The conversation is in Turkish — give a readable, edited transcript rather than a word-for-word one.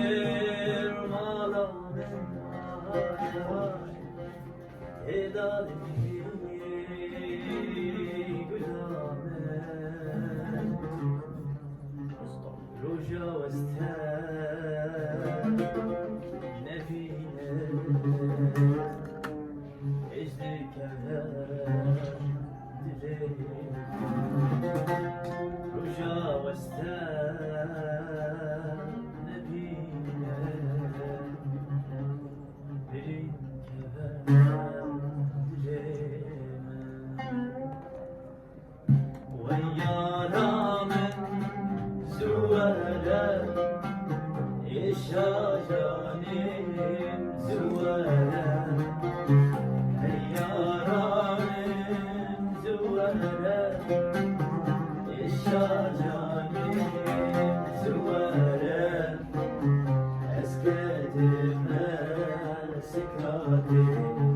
Diyarbakır malamın var edalimi gülamen Roja ve sten nefine ecdikeler dileğim Roja ve sten nefine birin kever dileğim ve yaramın züvere yaşa canim züvere ey yaramın züvere yaşa canim züvere eskedime sikratim